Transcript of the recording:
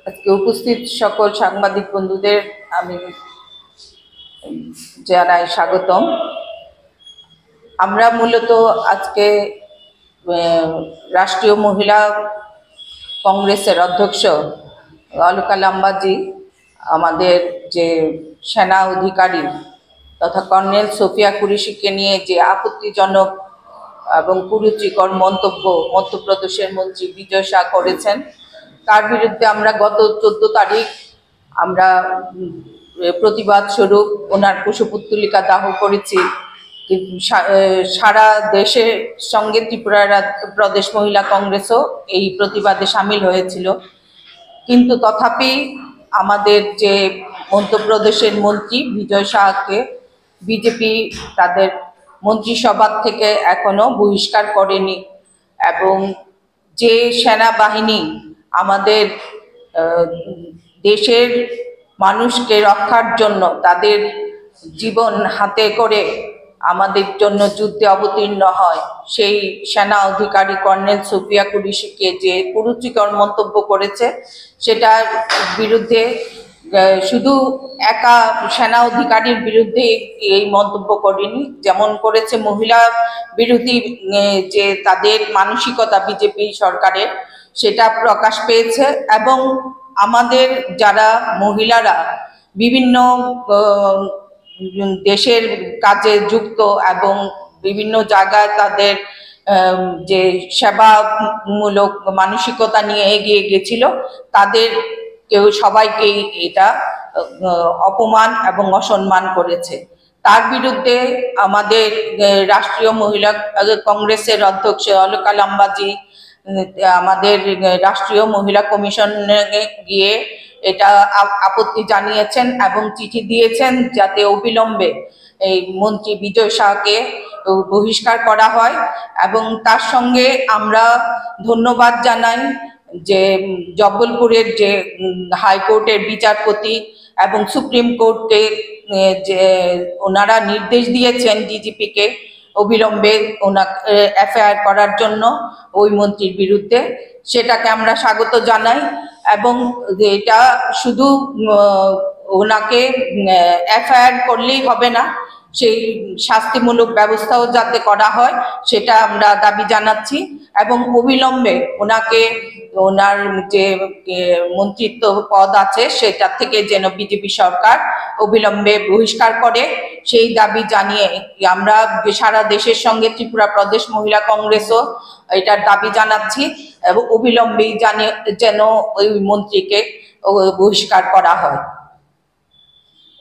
আজকে উপস্থিত সকল সাংবাদিক বন্ধুদের আমি জানাই স্বাগতম। আমরা মূলত আজকে রাষ্ট্রীয় মহিলা কংগ্রেসের অধ্যক্ষ অলকা লাম্বাজি আমাদের যে সেনা অধিকারী তথা কর্নেল সোফিয়া কুরেশিকে নিয়ে যে আপত্তিজনক এবং কুরুচিকর মন্তব্য মধ্যপ্রদেশের মন্ত্রী বিজয় শাহ করেছেন, তার বিরুদ্ধে আমরা গত 14 তারিখ আমরা প্রতিবাদ স্বরূপ ওনার কুশপুত্তলিকা দাহ করেছি। সারা দেশের সঙ্গে ত্রিপুরা প্রদেশ মহিলা কংগ্রেসও এই প্রতিবাদে সামিল হয়েছিল, কিন্তু তথাপি আমাদের যে মধ্যপ্রদেশের মন্ত্রী বিজয় শাহকে বিজেপি তাদের মন্ত্রিসভা থেকে এখনো বহিষ্কার করেনি। এবং যে সেনাবাহিনী আমাদের দেশের মানুষকে রক্ষার জন্য তাদের জীবন হাতে করে আমাদের জন্য যুদ্ধে অবতীর্ণ হয়, সেই সেনা অধিকারী কর্নেল সোফিয়া কুরেশিকে যে কুরুচিকর মন্তব্য করেছে, সেটার বিরুদ্ধে শুধু একা সেনা অধিকারীর বিরুদ্ধে এই মন্তব্য করেনি, যেমন করেছে মহিলা বিরোধী যে তাদের মানসিকতা বিজেপি সরকারের, সেটা প্রকাশ পেয়েছে। এবং আমাদের যারা মহিলারা বিভিন্ন দেশের কাজে যুক্ত এবং বিভিন্ন জায়গায় তাদের যে সেবামূলক মানসিকতা নিয়ে এগিয়ে গেছিল, তাদের সবাইকেই এটা অপমান এবং অসম্মান করেছে। তার বিরুদ্ধে আমাদের রাষ্ট্রীয় মহিলা কংগ্রেসের অধ্যক্ষ অলকা লাম্বাজি আমাদের রাষ্ট্রীয় মহিলা কমিশনে গিয়ে এটা আপত্তি জানিয়েছেন এবং চিঠি দিয়েছেন যাতে অবিলম্বে এই মন্ত্রী বিজয় শাহকে বহিষ্কার করা হয়। এবং তার সঙ্গে আমরা ধন্যবাদ জানাই যে জব্বলপুরের যে হাইকোর্টের বিচারপতি এবং সুপ্রিম কোর্টকে যে ওনারা নির্দেশ দিয়েছেন ডিজিপিকে অবিলম্বে ওনাকে এফআইআর করার জন্য ওই মন্ত্রীর বিরুদ্ধে, সেটাকে আমরা স্বাগত জানাই। এবং এটা শুধু ওনাকে এফআইআর করলেই হবে না, সেই শাস্তিমূলক ব্যবস্থাও যাতে করা হয় সেটা আমরা দাবি জানাচ্ছি। এবং অবিলম্বে ওনাকে ওনার যে মন্ত্রিত্ব পদ আছে সেটা থেকে যেন বিজেপি সরকার অবিলম্বে বহিষ্কার করে, সেই দাবি জানিয়ে আমরা সারা দেশের সঙ্গে ত্রিপুরা প্রদেশ মহিলা কংগ্রেসও এটার দাবি জানাচ্ছি এবং অবিলম্বেই যেন ওই মন্ত্রীকে বহিষ্কার করা হয়।